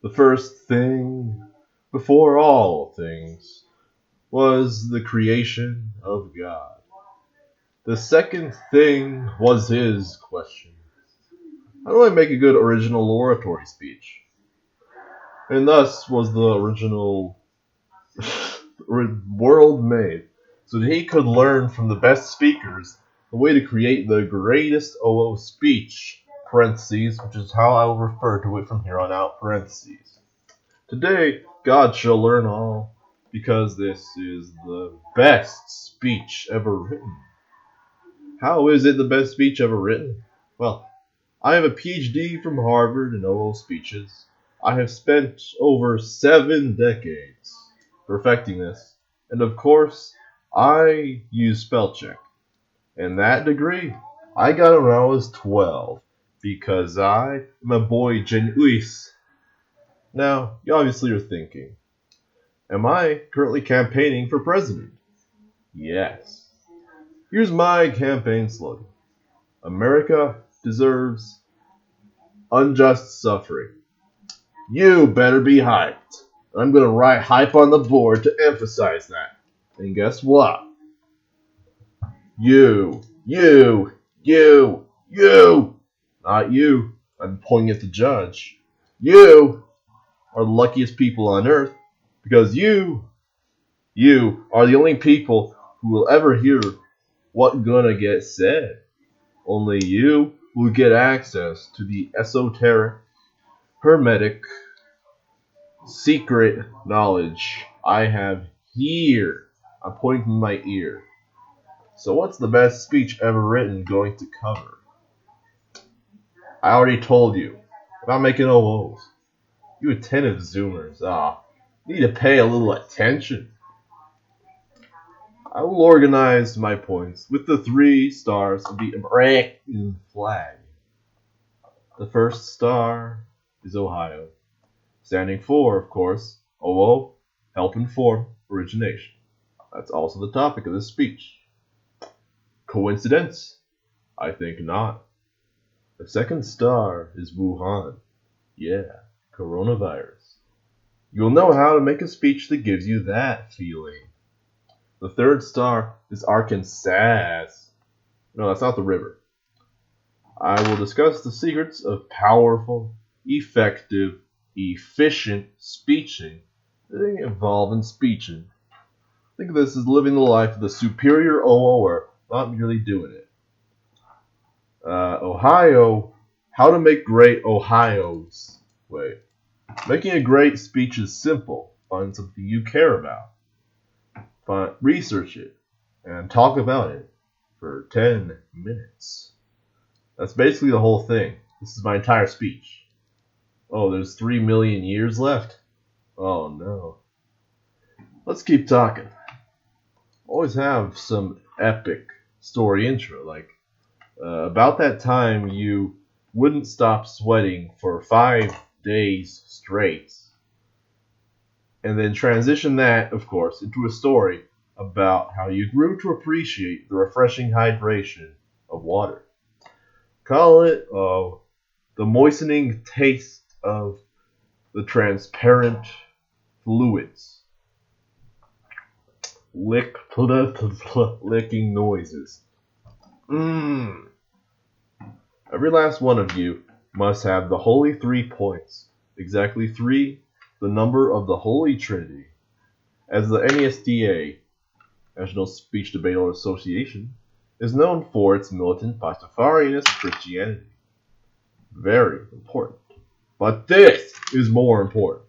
The first thing, before all things, was the creation of God. The second thing was his question. How do I make a good original oratory speech? And thus was the original world made, so that he could learn from the best speakers the way to create the greatest OO speech, parentheses, which is how I will refer to it from here on out, parentheses. Today, God shall learn all, because this is the best speech ever written. How is it the best speech ever written? Well, I have a PhD from Harvard in OO speeches. I have spent over 7 decades perfecting this, and of course, I use spell check. And that degree, I got it when I was 12, because I am a boy genuis. Now, you obviously are thinking, am I currently campaigning for president? Yes. Here's my campaign slogan. America deserves unjust suffering. You better be hyped. I'm going to write hype on the board to emphasize that. And guess what? You. Not you. I'm pointing at the judge. You are the luckiest people on earth because you are the only people who will ever hear what's gonna get said. Only you will get access to the esoteric, hermetic, secret knowledge I have here. I'm pointing to my ear. So what's the best speech ever written going to cover? I already told you. I'm not making OOs. You attentive Zoomers, need to pay a little attention. I will organize my points with the 3 stars of the American flag. The first star is Ohio, standing for, of course, OO, help inform origination. That's also the topic of this speech. Coincidence? I think not. The second star is Wuhan. Yeah, coronavirus. You'll know how to make a speech that gives you that feeling. The third star is Arkansas. No, that's not the river. I will discuss the secrets of powerful, effective, efficient speeching. They involve in speeching. Think of this as living the life of the superior OOer, not merely doing it. Ohio, how to make great Ohios. Wait. Making a great speech is simple. Find something you care about. Research it and talk about it for 10 minutes. That's basically the whole thing. This is my entire speech. Oh, there's 3 million years left? Oh no. Let's keep talking. Always have some epic story intro, like about that time you wouldn't stop sweating for 5 days straight. And then transition that, of course, into a story about how you grew to appreciate the refreshing hydration of water. Call it the moistening taste of the transparent fluids. Licking noises. Every last one of you must have the holy 3 points. Exactly 3, the number of the Holy Trinity. As the NESDA, National Speech Debater Association, is known for its militant Pastafarianist Christianity. Very important. But this is more important.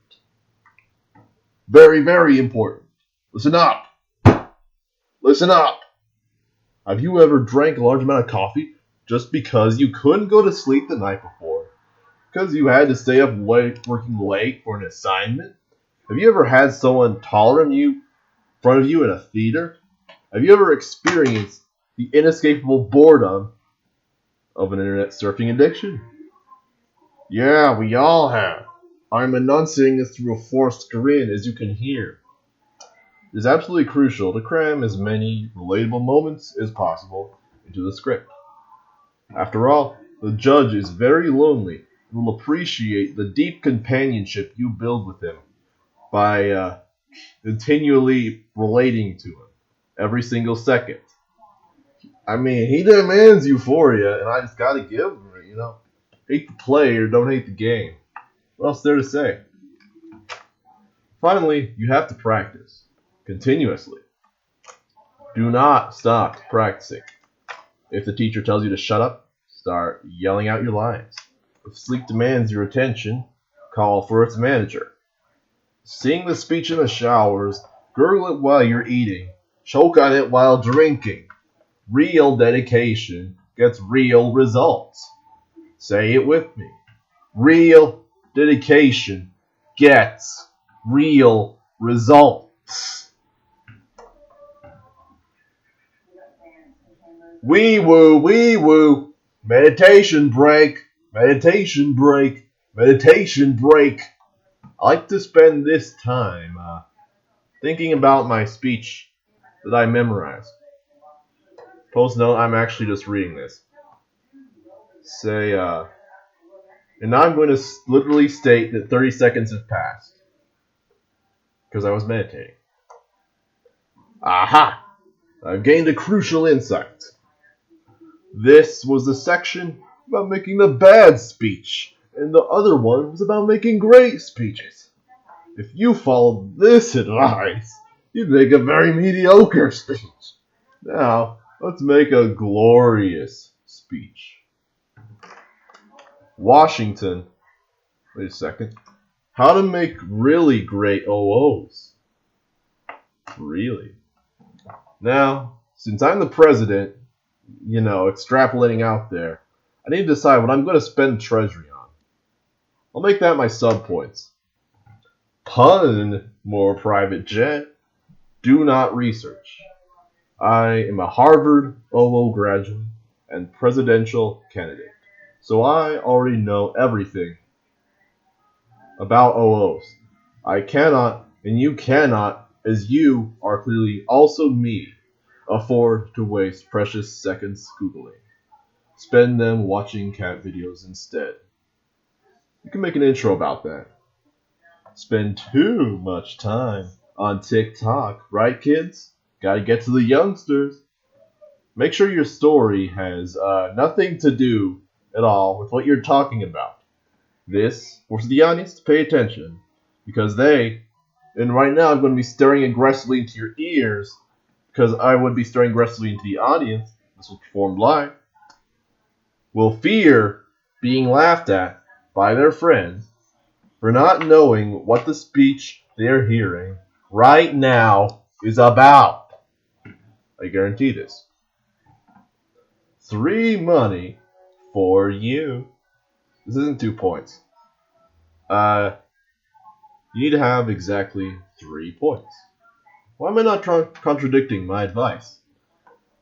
Very, very important. Listen up. Listen up. Have you ever drank a large amount of coffee just because you couldn't go to sleep the night before? Because you had to stay up late, working late for an assignment? Have you ever had someone taller than you in front of you in a theater? Have you ever experienced the inescapable boredom of an internet surfing addiction? Yeah, we all have. I'm enunciating this through a forced grin, as you can hear. It is absolutely crucial to cram as many relatable moments as possible into the script. After all, the judge is very lonely will appreciate the deep companionship you build with him by continually relating to him every single second. I mean, he demands euphoria, and I just gotta give him it, you know? Hate the play or don't hate the game. What else is there to say? Finally, you have to practice. Continuously. Do not stop practicing. If the teacher tells you to shut up, start yelling out your lines. If sleep demands your attention, call for its manager. Sing the speech in the showers, gurgle it while you're eating, choke on it while drinking. Real dedication gets real results. Say it with me. Real dedication gets real results. Wee woo, wee woo. Meditation break, meditation break, meditation break. I like to spend this time thinking about my speech that I memorized. Post note, I'm actually just reading this. Say, and now I'm going to literally state that 30 seconds have passed. Because I was meditating. Aha! I've gained a crucial insight. This was the section about making a bad speech, and the other one was about making great speeches. If you followed this advice, you'd make a very mediocre speech. Now, let's make a glorious speech. Washington. Wait a second. How to make really great OOs. Really? Now, since I'm the president, you know, extrapolating out there, I need to decide what I'm going to spend treasury on. I'll make that my subpoints. Pun, more private jet. Do not research. I am a Harvard OO graduate and presidential candidate, so I already know everything about OOs. I cannot, and you cannot, as you are clearly also me, afford to waste precious seconds Googling. Spend them watching cat videos instead. You can make an intro about that. Spend too much time on TikTok, right, kids? Gotta get to the youngsters. Make sure your story has nothing to do at all with what you're talking about. This forces the audience to pay attention because and right now I'm going to be staring aggressively into your ears because I would be staring aggressively into the audience. This was performed live. Will fear being laughed at by their friends for not knowing what the speech they're hearing right now is about. I guarantee this. 3 money for you. This isn't 2 points. You need to have exactly 3 points. Why am I not contradicting my advice?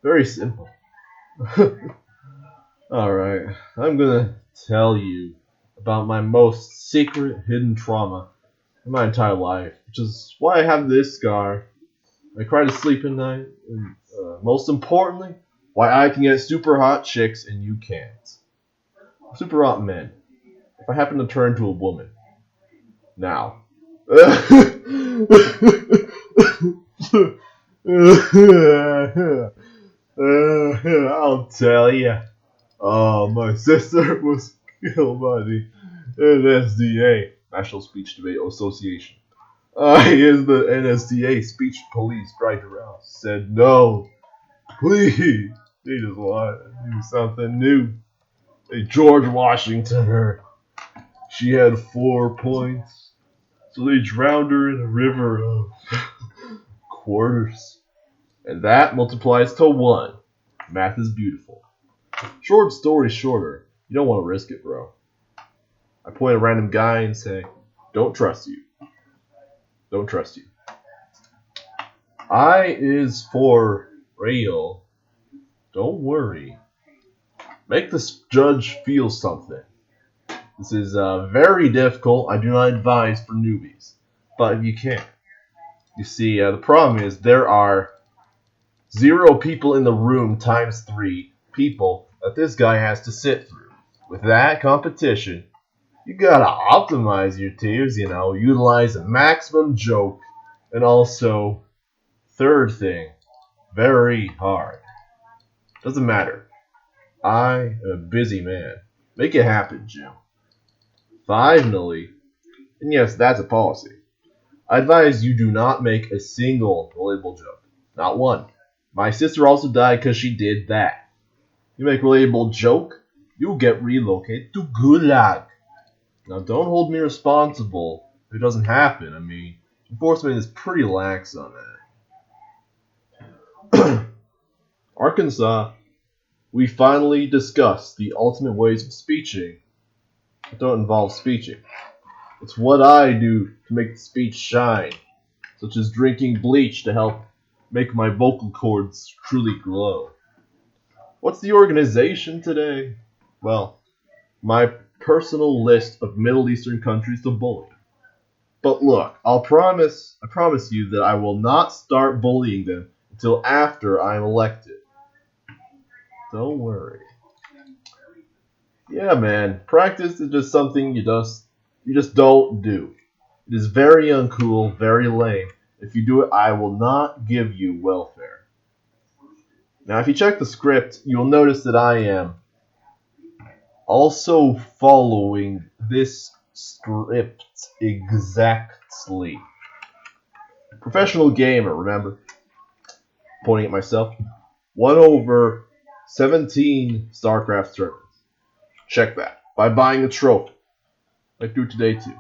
Very simple. Alright, I'm gonna tell you about my most secret hidden trauma in my entire life, which is why I have this scar. I cry to sleep at night, and most importantly, why I can get super hot chicks and you can't. Super hot men. If I happen to turn to a woman. Now. I'll tell you. Oh, my sister was killed by the NSDA, National Speech Debate Association. Here's the NSDA speech police right around. Said no, please. They just want to do something new. They George Washington her. She had 4 points, so they drowned her in a river of quarters. And that multiplies to 1. Math is beautiful. Short story shorter, you don't want to risk it, bro. I point at a random guy and say, don't trust you. Don't trust you. I is for real. Don't worry. Make the judge feel something. This is very difficult. I do not advise for newbies. But if you can. You see, the problem is there are 0 people in the room times 3 people that this guy has to sit through. With that competition, You gotta optimize your tiers, utilize a maximum joke, and also, third thing, very hard. Doesn't matter. I am a busy man. Make it happen, Jim. Finally, and yes, that's a policy. I advise you do not make a single relatable joke. Not one. My sister also died because she did that. You make a relatable joke, you'll get relocated to Gulag. Now, don't hold me responsible if it doesn't happen. I mean, enforcement is pretty lax on that. Arkansas, we finally discussed the ultimate ways of speeching that don't involve speeching. It's what I do to make the speech shine, such as drinking bleach to help make my vocal cords truly glow. What's the organization today? Well, my personal list of Middle Eastern countries to bully. But look, I promise you that I will not start bullying them until after I am elected. Don't worry. Yeah, man, practice is just something you just don't do. It is very uncool, very lame. If you do it, I will not give you welfare. Now, if you check the script, you will notice that I am also following this script exactly. Professional gamer, remember? Pointing at myself. 1 over 17 StarCraft tournaments. Check that. By buying a trophy. Like do today too.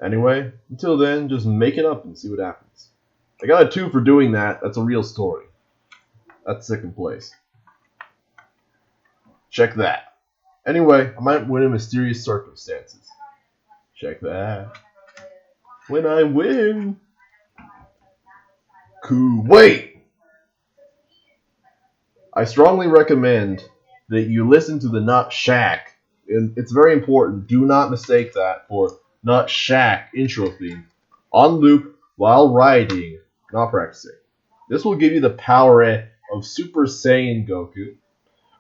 Anyway, until then, just make it up and see what happens. I got a 2 for doing that. That's a real story. That's second place. Check that. Anyway, I might win in mysterious circumstances. Check that. When I win. Cool. Wait! I strongly recommend that you listen to the Nut Shack. And it's very important. Do not mistake that for Nut Shack intro theme on loop while riding, not practicing. This will give you the power of Super Saiyan Goku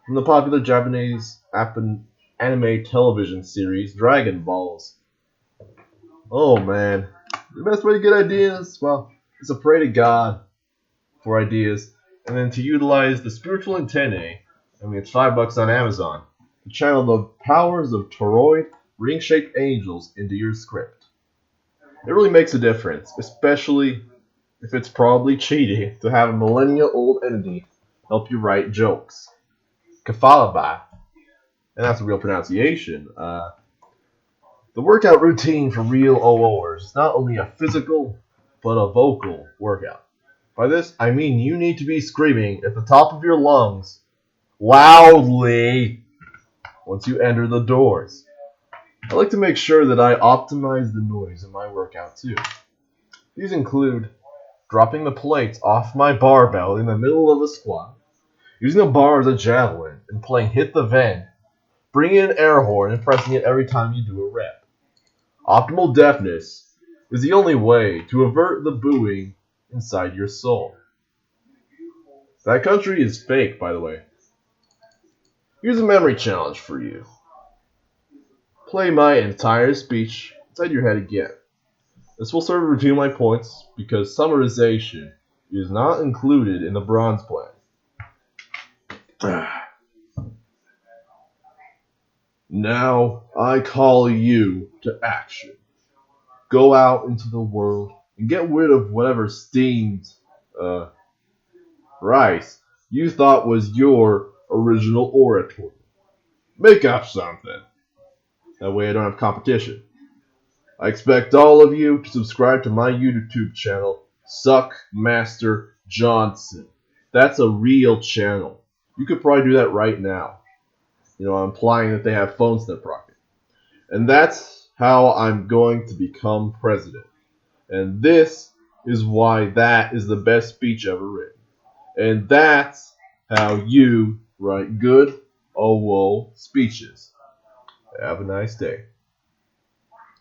from the popular Japanese anime television series Dragon Balls. Oh man, the best way to get ideas, well, is to pray to God for ideas, and then to utilize the spiritual antennae. I mean, it's $5 on Amazon. To channel the powers of toroid ring-shaped angels into your script. It really makes a difference, especially if it's probably cheating to have a millennia-old entity help you write jokes. Kafalaba, and that's a real pronunciation. The workout routine for real OOers is not only a physical, but a vocal workout. By this, I mean you need to be screaming at the top of your lungs, loudly, once you enter the doors. I like to make sure that I optimize the noise in my workout too. These include dropping the plates off my barbell in the middle of a squat, using a bar as a javelin, and playing Hit the Vent, bringing an air horn and pressing it every time you do a rep. Optimal deafness is the only way to avert the booing inside your soul. That country is fake, by the way. Here's a memory challenge for you. Play my entire speech inside your head again. This will serve to redeem my points because summarization is not included in the bronze plan. Now I call you to action. Go out into the world and get rid of whatever steamed rice you thought was your original oratory. Make up something. That way I don't have competition. I expect all of you to subscribe to my YouTube channel, Suck Master Johnson. That's a real channel. You could probably do that right now. Implying that they have phones in their pocket. And that's how I'm going to become president. And this is why that is the best speech ever written. And that's how you write good OO speeches. Have a nice day.